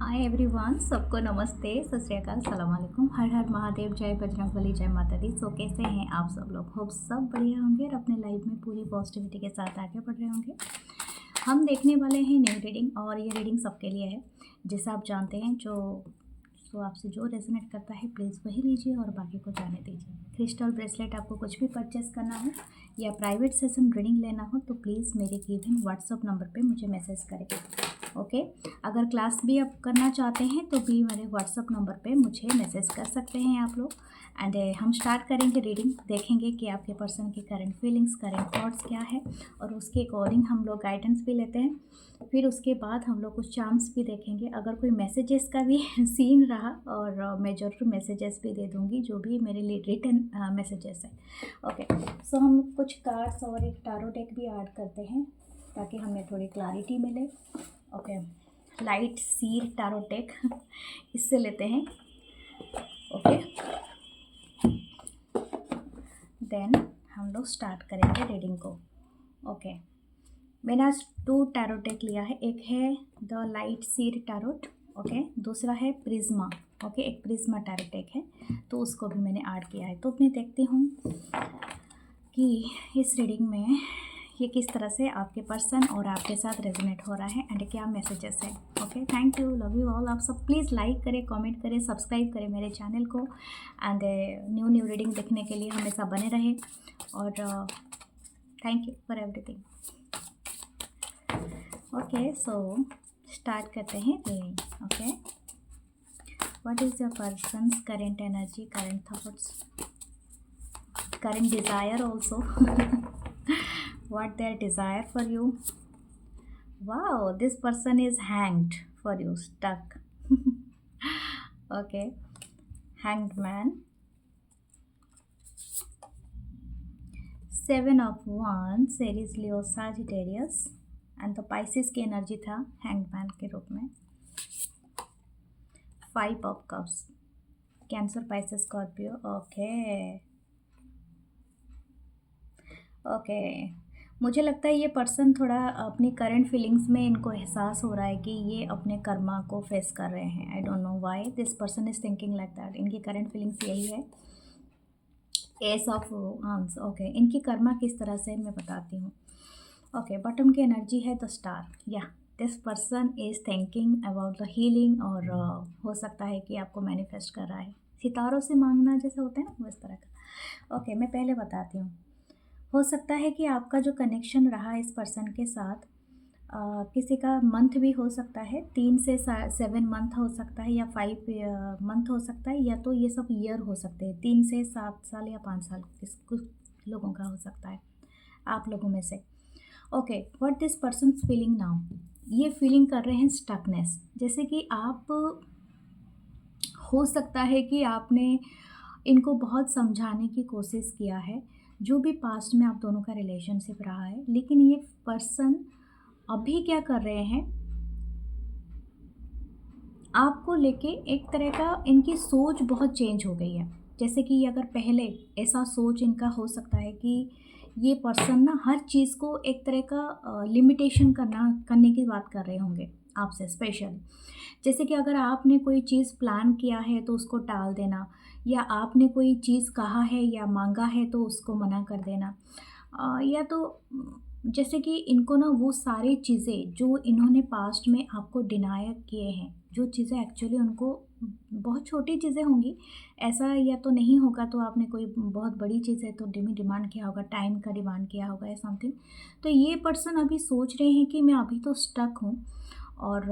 Hi everyone, सबको नमस्ते, सत श्री अकाल, सलाम वालेकुम, हर हर महादेव, जय बजरंगबली, जय माता दी। सो कैसे हैं आप सब लोग? होप सब बढ़िया होंगे और अपने लाइफ में पूरी पॉजिटिविटी के साथ आगे बढ़ रहे होंगे। हम देखने वाले हैं न्यू रीडिंग और ये रीडिंग सबके लिए है। जैसा आप जानते हैं, जो आपसे जो रेजोनेट करता है प्लीज़ वही लीजिए और बाकी को जाने दीजिए। क्रिस्टल ब्रेसलेट आपको कुछ भी परचेस करना हो या प्राइवेट सेशन रीडिंग लेना हो तो प्लीज़ मेरे गिवन व्हाट्सअप नंबर पे मुझे मैसेज करें। ओके अगर क्लास भी आप करना चाहते हैं तो भी मेरे व्हाट्सअप नंबर पे मुझे मैसेज कर सकते हैं आप लोग। एंड हम स्टार्ट करेंगे रीडिंग, देखेंगे कि आपके पर्सन की करंट फीलिंग्स, करंट थॉट्स क्या है और उसके अकॉर्डिंग हम लोग गाइडेंस भी लेते हैं। फिर उसके बाद हम लोग कुछ चार्म्स भी देखेंगे। अगर कोई मैसेजेस का भी सीन रहा और मैं जरूर मैसेजेस भी दे दूँगी, जो भी मेरे लिए रिटन मैसेजेस है। ओके सो हम कुछ कार्ड्स और एक टारो डेक भी ऐड करते हैं ताकि हमें थोड़ी क्लैरिटी मिले। ओके लाइट सीर टारो डेक इससे लेते हैं। ओके देन हम लोग स्टार्ट करेंगे रीडिंग को। ओके मैंने आज 2 टैरो डेक लिया है। एक है the light Seer tarot, okay, दूसरा है प्रिज्मा। ओके एक प्रिज्मा टैरो डेक है तो उसको भी मैंने ऐड किया है। तो मैं देखती हूँ कि इस रीडिंग में ये किस तरह से आपके पर्सन और आपके साथ रेजोनेट हो रहा है एंड क्या मैसेजेस है। Okay thank you, love you all. आप सब प्लीज़ लाइक करें, कमेंट करें, सब्सक्राइब करें मेरे चैनल को एंड न्यू रीडिंग देखने के लिए हमेशा बने रहें और thank you for everything. Okay so start करते हैं reading. Okay what is your persons current energy, current thoughts, current desire also what their desire for you. Wow, this person is hanged for you, stuck. Okay hanged man, 7 of wands, Aries, Leo, Sagittarius and तो Pisces की energy था hanged man के रूप में। 5 of cups, Cancer, Pisces, Scorpio। Okay मुझे लगता है ये पर्सन थोड़ा अपनी करंट फीलिंग्स में इनको एहसास हो रहा है कि ये अपने कर्मा को फेस कर रहे हैं। I don't know why this person is thinking like that. इनकी करंट फीलिंग्स यही है। एस ऑफ wands, ओके इनकी कर्मा किस तरह से मैं बताती हूँ। ओके बॉटम की एनर्जी है द स्टार। या this person is thinking about the healing और हो सकता है कि आपको मैनिफेस्ट कर रहा है। सितारों से मांगना जैसे होता है ना, वो इस तरह का। ओके मैं पहले बताती हूँ। हो सकता है कि आपका जो कनेक्शन रहा इस पर्सन के साथ किसी का मंथ भी हो सकता है, 3 से 7 मंथ हो सकता है या 5 मंथ हो सकता है, या तो ये सब ईयर हो सकते हैं, 3 से 7 साल या 5 साल कुछ लोगों का हो सकता है आप लोगों में से। Okay what this person feeling now, ये फीलिंग कर रहे हैं स्टकनेस। जैसे कि आप, हो सकता है कि आपने इनको बहुत समझाने की कोशिश किया है, जो भी पास्ट में आप दोनों का रिलेशनशिप रहा है, लेकिन ये पर्सन अभी क्या कर रहे हैं, आपको लेके एक तरह का इनकी सोच बहुत चेंज हो गई है। जैसे कि अगर पहले ऐसा सोच इनका हो सकता है कि ये पर्सन ना हर चीज़ को एक तरह का लिमिटेशन करने की बात कर रहे होंगे आपसे स्पेशली। जैसे कि अगर आपने कोई चीज़ प्लान किया है तो उसको टाल देना, या आपने कोई चीज़ कहा है या मांगा है तो उसको मना कर देना, या तो जैसे कि इनको ना वो सारी चीज़ें जो इन्होंने पास्ट में आपको डिनाई किए हैं, जो चीज़ें एक्चुअली उनको बहुत छोटी चीज़ें होंगी, ऐसा या तो नहीं होगा तो आपने कोई बहुत बड़ी चीज़ है तो डिमांड किया होगा, टाइम का डिमांड किया होगा या समथिंग। तो ये पर्सन अभी सोच रहे हैं कि मैं अभी तो स्टक हूँ और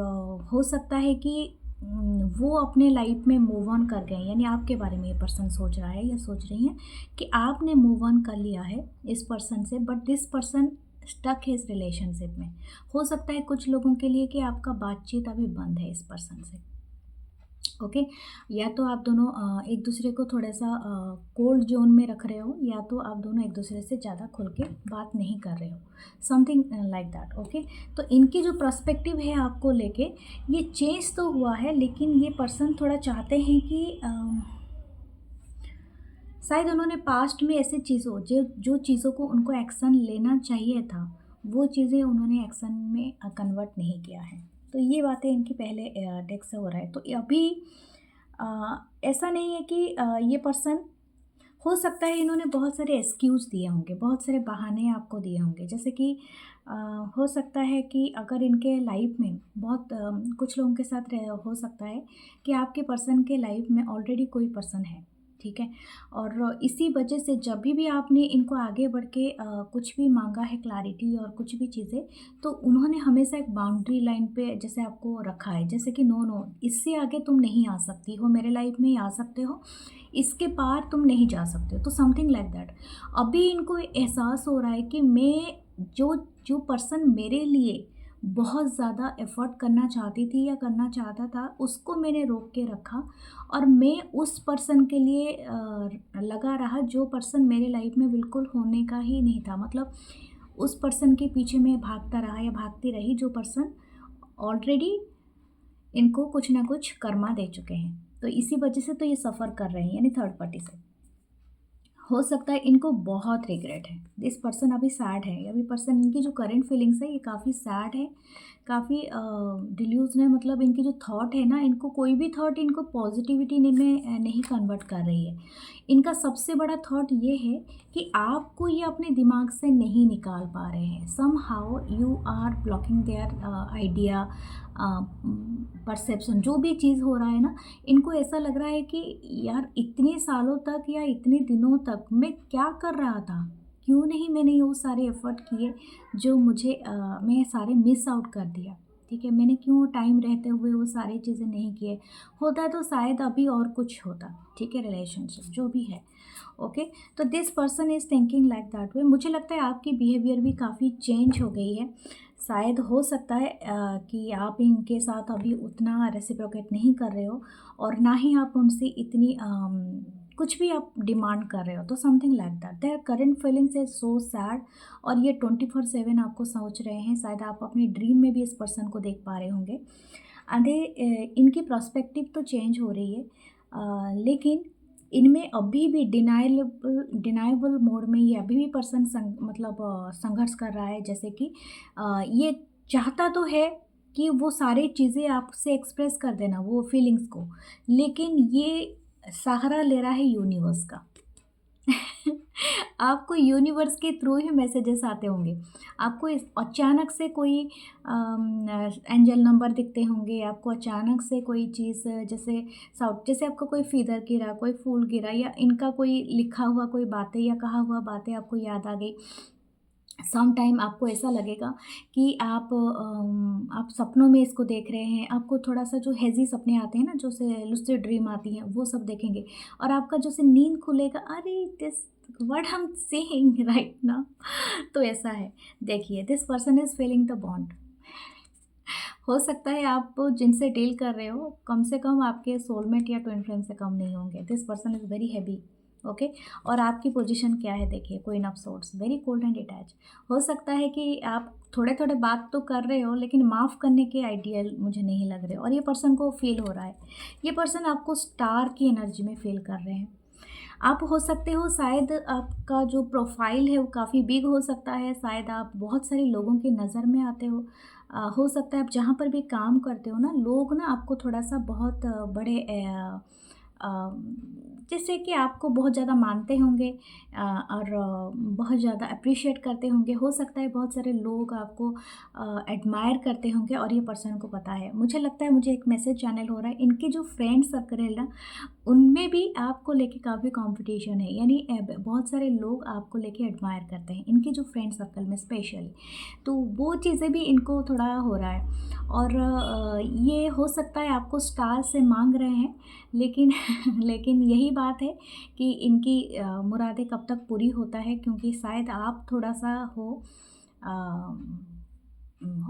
हो सकता है कि वो अपने लाइफ में मूव ऑन कर गए, यानी आपके बारे में ये पर्सन सोच रहा है या सोच रही हैं कि आपने मूव ऑन कर लिया है इस पर्सन से, बट दिस पर्सन स्टक है इस रिलेशनशिप में। हो सकता है कुछ लोगों के लिए कि आपका बातचीत अभी बंद है इस पर्सन से। ओके या तो आप दोनों एक दूसरे को थोड़ा सा कोल्ड जोन में रख रहे हो, या तो आप दोनों एक दूसरे से ज़्यादा खुल के बात नहीं कर रहे हो, समथिंग लाइक दैट। ओके तो इनकी जो पर्सपेक्टिव है आपको लेके, ये चेंज तो हुआ है, लेकिन ये पर्सन थोड़ा चाहते हैं कि शायद उन्होंने पास्ट में ऐसे चीज़ों जो चीज़ों को उनको एक्शन लेना चाहिए था, वो चीज़ें उन्होंने एक्शन में कन्वर्ट नहीं किया है। तो ये बातें इनकी पहले डेक से हो रहा है। तो अभी ऐसा नहीं है कि ये पर्सन, हो सकता है इन्होंने बहुत सारे एक्सक्यूज़ दिए होंगे, बहुत सारे बहाने आपको दिए होंगे। जैसे कि अ, हो सकता है कि अगर इनके लाइफ में बहुत कुछ लोगों के साथ हो सकता है कि आपके पर्सन के लाइफ में ऑलरेडी कोई पर्सन है, ठीक है? और इसी वजह से जब भी आपने इनको आगे बढ़ के कुछ भी मांगा है क्लैरिटी और कुछ भी चीज़ें, तो उन्होंने हमेशा एक बाउंड्री लाइन पे जैसे आपको रखा है, जैसे कि नो नो, इससे आगे तुम नहीं आ सकती हो, मेरे लाइफ में ही आ सकते हो, इसके पार तुम नहीं जा सकते हो, तो समथिंग लाइक दैट। अभी इनको एहसास हो रहा है कि मैं जो जो पर्सन मेरे लिए बहुत ज़्यादा एफ़र्ट करना चाहती थी या करना चाहता था, उसको मैंने रोक के रखा और मैं उस पर्सन के लिए लगा रहा जो पर्सन मेरे लाइफ में बिल्कुल होने का ही नहीं था। मतलब उस पर्सन के पीछे मैं भागता रहा या भागती रही जो पर्सन ऑलरेडी इनको कुछ ना कुछ कर्मा दे चुके हैं। तो इसी वजह से तो ये सफ़र कर रहे हैं, यानी थर्ड पार्टी से। हो सकता है इनको बहुत रिग्रेट है। दिस पर्सन अभी सैड है। अभी पर्सन, इनकी जो करंट फीलिंग्स है ये काफ़ी सैड है, काफ़ी डिल्यूज़न है। मतलब इनकी जो थॉट है ना, इनको कोई भी थॉट इनको पॉजिटिविटी में नहीं कन्वर्ट कर रही है। इनका सबसे बड़ा थॉट ये है कि आपको ये अपने दिमाग से नहीं निकाल पा रहे हैं। Somehow you are blocking their idea, perception, जो भी चीज़ हो रहा है ना, इनको ऐसा लग रहा है कि यार इतने सालों तक या इतने दिनों तक मैं क्या कर रहा था? क्यों नहीं मैंने वो सारे एफ़र्ट किए जो मुझे मैं सारे मिस आउट कर दिया, ठीक है? मैंने क्यों टाइम रहते हुए वो सारी चीज़ें नहीं किए? होता तो शायद अभी और कुछ होता, ठीक है? रिलेशनशिप जो भी है, ओके? तो this person is thinking like that way. मुझे लगता है आपकी बिहेवियर भी काफ़ी चेंज हो गई है। शायद हो सकता है कि आप इनके साथ अभी उतना रेसिप्रोकेट नहीं कर रहे हो और ना ही आप उनसे इतनी कुछ भी आप डिमांड कर रहे हो, तो something like that. Their current feelings is so sad और ये 24/7 आपको सोच रहे हैं। शायद आप अपने ड्रीम में भी इस पर्सन को देख पा रहे होंगे। आधे इनकी पर्सपेक्टिव तो चेंज हो रही है, लेकिन इनमें अभी भी डिनायबल मोड में ये अभी भी पर्सन मतलब संघर्ष कर रहा है। जैसे कि ये चाहता तो है कि वो सारी चीज़ें आपसे एक्सप्रेस कर देना वो फीलिंग्स को, लेकिन ये सहारा ले रहा है यूनिवर्स का। आपको यूनिवर्स के थ्रू ही मैसेजेस आते होंगे। आपको इस अचानक से कोई एंजल नंबर दिखते होंगे, आपको अचानक से कोई चीज़ जैसे साउथ, जैसे आपको कोई फ़ीदर गिरा, कोई फूल गिरा या इनका कोई लिखा हुआ कोई बातें या कहा हुआ बातें आपको याद आ गई। सम टाइम आपको ऐसा लगेगा कि आप सपनों में इसको देख रहे हैं। आपको थोड़ा-सा जो हेज़ी सपने आते हैं ना, जो से लुसिड ड्रीम आती हैं, वो सब देखेंगे और आपका जैसे नींद खुलेगा, अरे! This what I am seeing right now. तो ऐसा है। देखिए, this person is feeling the bond. हो सकता है आप जिनसे डील कर रहे हो, कम से कम आपके सोलमेट या ट्विन फ्लेम से कम नहीं होंगे। This person is very heavy, okay? और आपकी पोजीशन क्या है देखिए, queen of swords, very cold and detach. हो सकता है कि आप थोड़े-थोड़े बात तो कर रहे हो, लेकिन माफ़ करने के आइडियल मुझे नहीं लग रहे और ये पर्सन को फ़ील हो रहा है। ये पर्सन आपको स्टार की एनर्जी में फ़ील कर रहे हैं। आप हो सकते हो, शायद आपका जो प्रोफ़ाइल है वो काफ़ी बिग हो सकता है, शायद आप बहुत सारे लोगों की नज़र में आते हो। हो सकता है आप जहाँ पर भी काम करते हो ना, लोग ना आपको थोड़ा-सा बहुत बड़े अ, जैसे कि आपको बहुत ज़्यादा मानते होंगे और बहुत ज़्यादा एप्रिशिएट करते होंगे। हो सकता है बहुत सारे लोग आपको एडमायर करते होंगे और ये पर्सन को पता है। मुझे लगता है मुझे एक मैसेज चैनल हो रहा है, इनके जो फ्रेंड सर्कल है ना, उनमें भी आपको लेके काफ़ी कंपटीशन है, यानी बहुत सारे लोग आपको लेके एडमायर करते हैं, इनके जो फ्रेंड सर्कल में स्पेशली। तो वो चीज़ें भी इनको थोड़ा हो रहा है और ये हो सकता है आपको स्टार से मांग रहे हैं, लेकिन लेकिन यही बात है कि इनकी मुरादें कब तक पूरी होता है, क्योंकि शायद आप थोड़ा-सा हो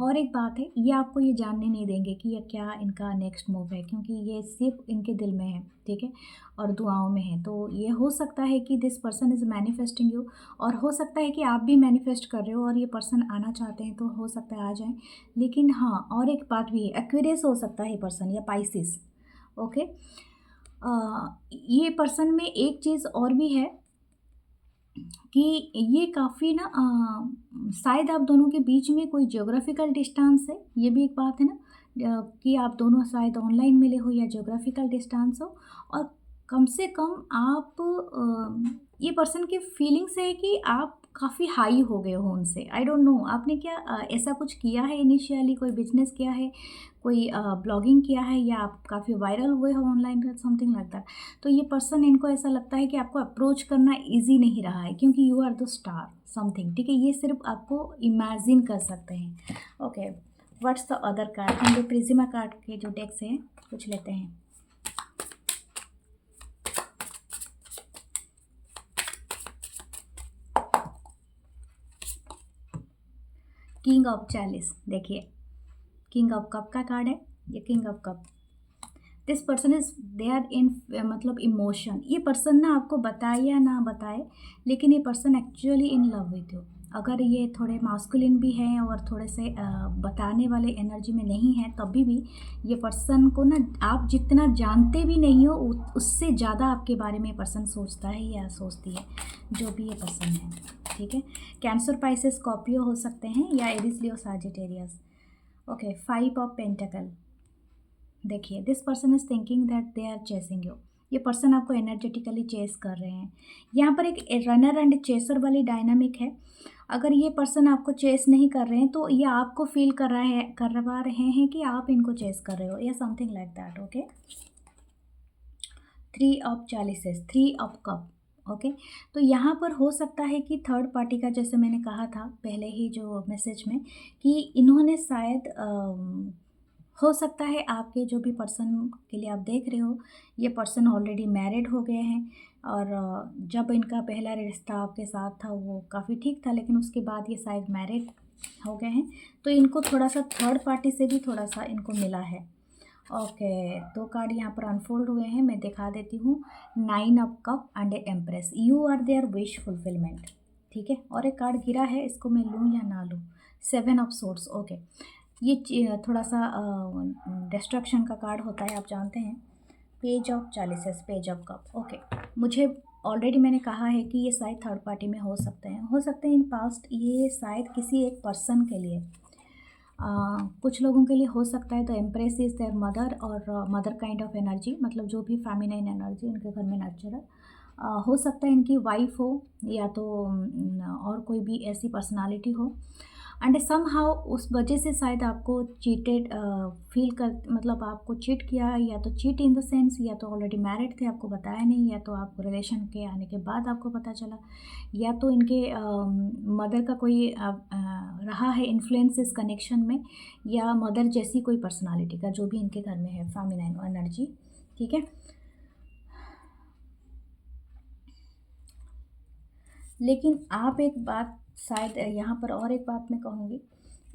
और एक बात है, ये आपको ये जानने नहीं देंगे कि ये क्या इनका नेक्स्ट मूव है, क्योंकि ये सिर्फ़ इनके दिल में है, ठीक है? और दुआओं में है। तो ये हो सकता है कि this person is manifesting you और हो सकता है कि आप भी मैनिफेस्ट कर रहे हो और ये पर्सन आना चाहते हैं, तो हो सकता है आ जाएँ। लेकिन हाँ, और एक बात भी है, एक्वेरियस हो सकता है ये पर्सन या पाइसेस, ओके? ये पर्सन में एक चीज़ और भी है कि ये काफ़ी ना शायद आप दोनों के बीच में कोई ज्योग्राफिकल डिस्टेंस है, ये भी एक बात है ना। कि आप दोनों शायद ऑनलाइन मिले हो या ज्योग्राफिकल डिस्टेंस हो, और कम से कम आप ये पर्सन की फीलिंग्स है कि आप काफ़ी हाई हो गए हो उनसे। आई डोंट नो आपने क्या ऐसा कुछ किया है इनिशियली, कोई बिजनेस किया है, कोई ब्लॉगिंग किया है, या आप काफ़ी वायरल हुए हो ऑनलाइन, समथिंग लाइक दैट। तो ये पर्सन, इनको ऐसा लगता है कि आपको अप्रोच करना ईजी नहीं रहा है क्योंकि you are the star something, ठीक है। ये सिर्फ आपको इमेजिन कर सकते हैं। Okay, what's the other card? हम जो प्रिज्मा कार्ड के जो डेक्स हैं कुछ लेते हैं। किंग ऑफ चैलिस, देखिए किंग ऑफ कप का कार्ड है ये। King of cup, this person is there in मतलब इमोशन। ये पर्सन ना आपको बताए या ना बताए, लेकिन ये person actually in love with you. अगर ये थोड़े मास्कुलिन भी हैं और थोड़े से बताने वाले एनर्जी में नहीं है, तभी भी ये पर्सन को ना आप जितना जानते भी नहीं हो उससे ज़्यादा आपके बारे में पर्सन सोचता है या सोचती है, जो भी ये पर्सन है, ठीक है। कैंसर, पाइसेस, स्कॉर्पियो हो सकते हैं, या Aries, Leo, Sagittarius. Okay, 5 of pentacle. देखिए this person is thinking that they are chasing you. ये पर्सन आपको एनर्जेटिकली चेस कर रहे हैं। यहाँ पर एक रनर एंड चेसर वाली डायनामिक है। अगर ये पर्सन आपको चेस नहीं कर रहे हैं तो ये आपको फील करवा रहे हैं कि आप इनको चेस कर रहे हो, या something like that. Okay, 3 of chalices, 3 of cup. Okay, तो यहाँ पर हो सकता है कि थर्ड पार्टी का, जैसे मैंने कहा था पहले ही जो मैसेज में, कि इन्होंने शायद हो सकता है आपके जो भी पर्सन के लिए आप देख रहे हो, ये पर्सन ऑलरेडी मैरिड हो गए हैं, और जब इनका पहला रिश्ता आपके साथ था वो काफ़ी ठीक था, लेकिन उसके बाद ये शायद मैरिड हो गए हैं। तो इनको थोड़ा सा थर्ड पार्टी से भी थोड़ा सा इनको मिला है। ओके, 2 कार्ड यहाँ पर अनफोल्ड हुए हैं, मैं दिखा देती हूँ। 9 of cup and empress, you are there wish fulfilment, ठीक है। और एक कार्ड गिरा है, इसको मैं लूँ या ना लूँ? 7 ऑफ सोर्ड्स। ओके, ये थोड़ा सा डिस्ट्रक्शन का कार्ड होता है, आप जानते हैं। Page of chalices, page of cup. Okay, मुझे ऑलरेडी मैंने कहा है कि ये शायद थर्ड पार्टी में हो सकते हैं इन पास्ट। ये शायद किसी एक पर्सन के लिए, कुछ लोगों के लिए हो सकता है। तो एम्प्रेस इज़ देयर मदर, और मदर काइंड ऑफ एनर्जी, मतलब जो भी फेमिनाइन एनर्जी उनके घर में नेचुरल हो सकता है। इनकी वाइफ हो, या तो और कोई भी ऐसी पर्सनालिटी हो, एंड सम हाउ उस वजह से शायद आपको चीटेड फील कर, मतलब आपको चीट किया है, या तो चीट इन द सेंस, या तो ऑलरेडी मैरिड थे आपको बताया नहीं, या तो आपको रिलेशन के आने के बाद आपको पता चला, या तो इनके मदर का कोई रहा है इन्फ्लुएंस इस कनेक्शन में, या मदर जैसी कोई पर्सनालिटी का जो भी इनके घर में है, फेमिनाइन एनर्जी, ठीक है। लेकिन आप एक बात शायद यहाँ पर, और एक बात मैं कहूँगी,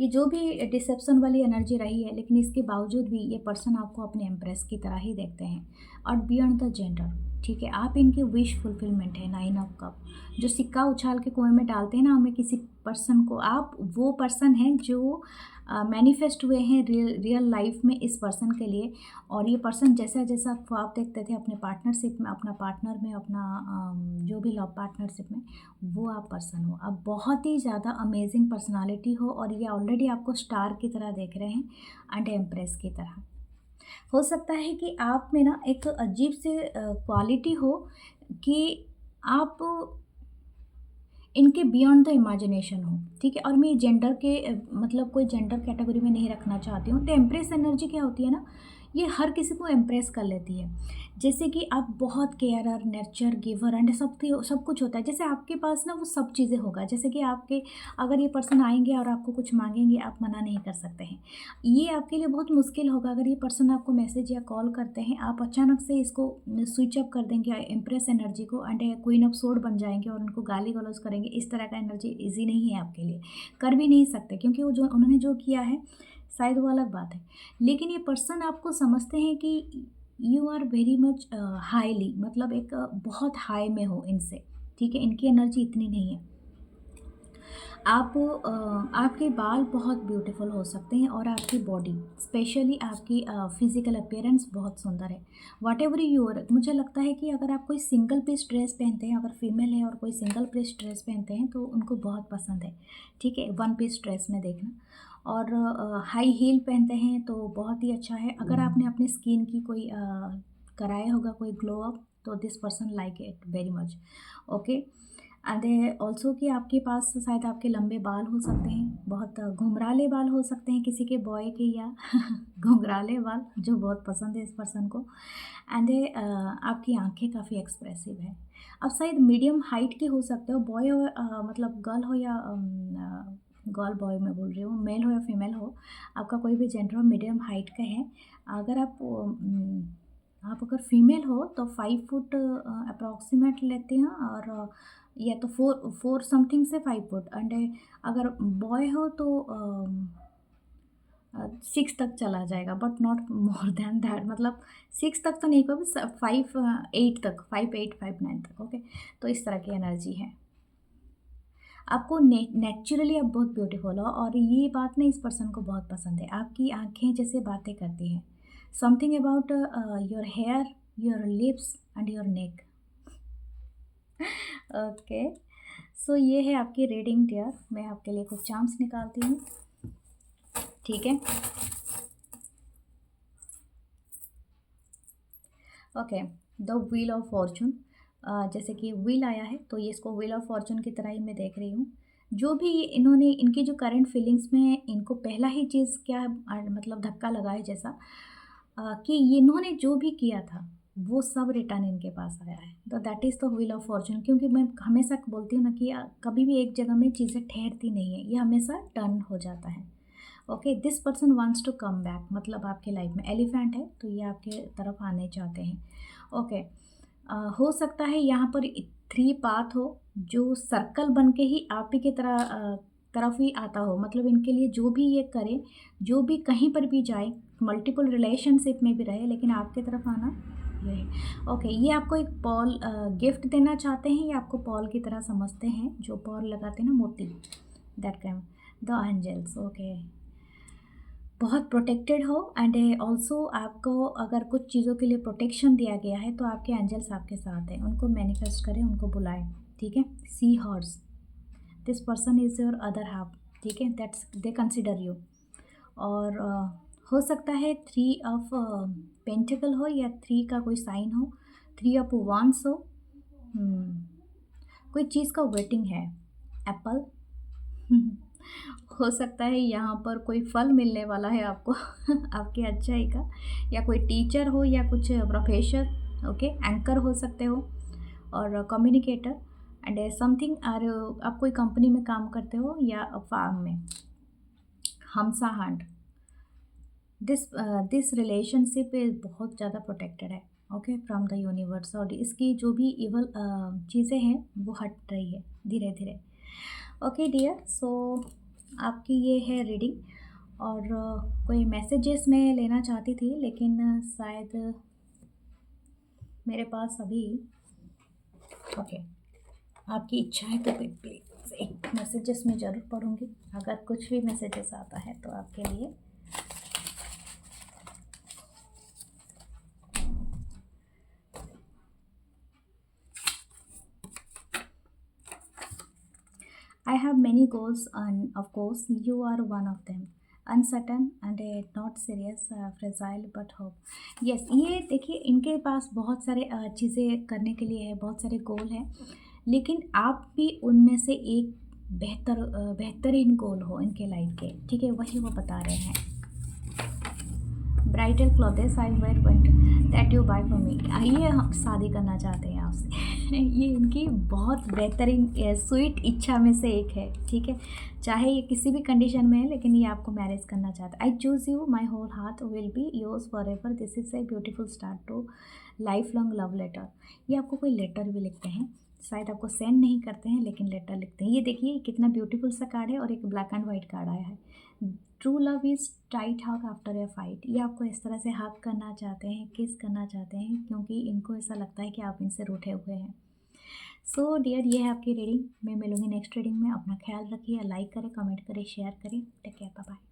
ये जो भी डिसेप्शन वाली एनर्जी रही है, लेकिन इसके बावजूद भी ये पर्सन आपको अपने एम्प्रेस की तरह ही देखते हैं, और बियॉन्ड द जेंडर, ठीक है। आप इनकी विश फुलफिलमेंट है। 9 ऑफ कप, जो सिक्का उछाल के कुएं में डालते हैं ना हमें किसी पर्सन को, आप वो पर्सन हैं जो मैनिफेस्ट हुए हैं रियल लाइफ में इस पर्सन के लिए। और ये पर्सन जैसा जैसा ख्वाब देखते थे अपने पार्टनरशिप में, अपना पार्टनर में, अपना जो भी लव पार्टनरशिप में, वो आप पर्सन हो। आप बहुत ही ज़्यादा अमेजिंग पर्सनालिटी हो, और ये ऑलरेडी आपको स्टार की तरह देख रहे हैं, एंड एम्प्रेस की तरह। हो सकता है कि आप में ना एक अजीब से क्वालिटी हो कि आप इनके बियॉन्ड द इमेजिनेशन हो, ठीक है। और मैं जेंडर के मतलब कोई जेंडर कैटेगरी में नहीं रखना चाहती हूँ। तो एम्प्रेस एनर्जी क्या होती है ना, ये हर किसी को इम्प्रेस कर लेती है। जैसे कि आप बहुत केयरर, नर्चर, गिवर एंड सब कुछ होता है। जैसे आपके पास ना वो सब चीज़ें होगा। जैसे कि आपके अगर ये पर्सन आएंगे और आपको कुछ मांगेंगे, आप मना नहीं कर सकते हैं। ये आपके लिए बहुत मुश्किल होगा अगर ये पर्सन आपको मैसेज या कॉल करते हैं, आप अचानक से इसको स्विच अप कर देंगे इम्प्रेस एनर्जी को, एंड क्वीन ऑफ सोर्ड बन जाएंगे और उनको गाली गलौज करेंगे। इस तरह का एनर्जी ईजी नहीं है आपके लिए, कर भी नहीं सकते, क्योंकि वो जो उन्होंने जो किया है शायद वो अलग बात है। लेकिन ये पर्सन आपको समझते हैं कि you are very much highly, मतलब एक बहुत हाई में हो इनसे, ठीक है। इनकी एनर्जी इतनी नहीं है। आप आपके बाल बहुत ब्यूटीफुल हो सकते हैं, और आपकी बॉडी, स्पेशली आपकी फिजिकल अपीयरेंस बहुत सुंदर है। वॉट एवर यू आर, मुझे लगता है कि अगर आप कोई सिंगल पीस ड्रेस पहनते हैं, अगर फीमेल है और कोई सिंगल पीस ड्रेस पहनते हैं तो उनको बहुत पसंद है, ठीक है। वन पीस ड्रेस में देखना, और हाई हील पहनते हैं तो बहुत ही अच्छा है। अगर आपने अपनी स्किन की कोई कराया होगा कोई ग्लो अप, तो this person like it very much. Okay, and also कि आपके पास शायद आपके लंबे बाल हो सकते हैं, बहुत घुंघराले बाल हो सकते हैं किसी के बॉय के, या घुंघराले बाल जो बहुत पसंद है इस पर्सन को। एंड आपकी आंखें काफ़ी एक्सप्रेसिव है। अब शायद मीडियम हाइट के हो सकते हो, बॉय हो मतलब गर्ल हो या गर्ल बॉय मैं बोल रही हूँ, मेल हो या फीमेल हो, आपका कोई भी जेंडर हो, मीडियम हाइट का है। अगर आप अगर फीमेल हो तो 5 फुट अप्रॉक्सीमेट लेते हैं, और या तो 4 समथिंग से 5 फुट। एंड अगर बॉय हो तो 6 तक चला जाएगा, but not more than that, मतलब 6 तक तो नहीं कभी, 5 8 तक, 5 8 5 9 तक। ओके, तो इस तरह की एनर्जी है आपको। नेचुरली आप बहुत ब्यूटीफुल हो, और ये बात ना इस पर्सन को बहुत पसंद है, आपकी आंखें जैसे बातें करती हैं। Something about your hair, your lips and your neck. Okay, so ये है आपकी रीडिंग डियर। मैं आपके लिए कुछ चार्म्स निकालती हूँ, ठीक है। Okay, the wheel of Fortune, जैसे कि व्हील आया है तो ये इसको व्हील ऑफ फॉर्चून की तरह ही मैं देख रही हूँ। जो भी इन्होंने, इनकी जो करंट फीलिंग्स में है, इनको पहला ही चीज़ क्या मतलब धक्का लगा है जैसा, कि ये इन्होंने जो भी किया था वो सब रिटर्न इनके पास आया है। तो that is the wheel of Fortune. क्योंकि मैं हमेशा बोलती हूँ ना कि कभी भी एक जगह में चीज़ें ठहरती नहीं है, ये हमेशा टर्न हो जाता है। Okay, this person wants to come back, मतलब आपके लाइफ में एलिफेंट है तो ये आपके तरफ आने चाहते हैं। ओके, हो सकता है यहाँ पर 3 पाथ हो जो सर्कल बन के ही आप ही की तरफ ही आता हो। मतलब इनके लिए जो भी ये करे, जो भी कहीं पर भी जाए, मल्टीपल रिलेशनशिप में भी रहे, लेकिन आपके तरफ आना ये है। ओके, ये आपको एक पॉल गिफ्ट देना चाहते हैं, या आपको पॉल की तरह समझते हैं, जो पॉल लगाते हैं ना मोती, that came the angels. Okay, बहुत प्रोटेक्टेड हो, एंड ऑल्सो आपको अगर कुछ चीज़ों के लिए प्रोटेक्शन दिया गया है तो आपके एंजल्स आपके साथ हैं, उनको मैनिफेस्ट करें, उनको बुलाएं, ठीक है। Sea horse, this person is your other half, ठीक है, दैट्स दे कंसिडर यू। और हो सकता है 3 ऑफ पेंटिकल हो, या 3 का कोई साइन हो, 3 ऑफ वांस हो। कोई चीज़ का वेटिंग है, एप्पल। हो सकता है यहाँ पर कोई फल मिलने वाला है आपको आपकी अच्छाई का, या कोई टीचर हो या कुछ प्रोफेसर। ओके, एंकर हो सकते हो, और कम्युनिकेटर, एंड समथिंग, और आप कोई कंपनी में काम करते हो या फार्म में। हमसा हंट, दिस रिलेशनशिप इज बहुत ज़्यादा प्रोटेक्टेड है, ओके, फ्रॉम द यूनिवर्स। और इसकी जो भी इवल चीज़ें हैं वो हट रही है धीरे धीरे। ओके डियर, सो आपकी ये है रीडिंग। और कोई मैसेजेस मैं लेना चाहती थी, लेकिन शायद मेरे पास अभी, ओके, आपकी इच्छा है तो प्लीज़ एक मैसेजेस में ज़रूर पढ़ूँगी। अगर कुछ भी मैसेजेस आता है तो आपके लिए। I have many goals, and of course, you are one of them. Uncertain and not serious, fragile but hope. Yes, ये देखिए इनके पास बहुत सारे चीज़ें करने के लिए है, बहुत सारे गोल हैं, लेकिन आप भी उनमें से एक बेहतरीन गोल हो इनके लाइफ के, ठीक है, वही वो बता रहे हैं। Bridal clothes I wear that you buy for me, ये हम शादी करना चाहते हैं आपसे ये इनकी बहुत बेहतरीन स्वीट इच्छा में से एक है, ठीक है। चाहे ये किसी भी कंडीशन में है, लेकिन ये आपको मैरिज करना चाहता है। I choose you, my whole heart will be yours forever, this is a beautiful start to life long love letter. ये आपको कोई लेटर भी लिखते हैं, शायद आपको सेंड नहीं करते हैं, लेकिन लेटर लिखते हैं। ये देखिए कितना ब्यूटीफुल सा कार्ड है, और एक ब्लैक एंड वाइट कार्ड आया है। True love is tight hug after a fight. ये आपको इस तरह से हग करना चाहते हैं, किस करना चाहते हैं, क्योंकि इनको ऐसा लगता है कि आप इनसे रूठे हुए हैं। सो डियर, ये है आपकी रीडिंग। मैं मिलूँगी नेक्स्ट रीडिंग में। अपना ख्याल रखिए, लाइक करें, कमेंट करें, शेयर करें। Take care, bye bye.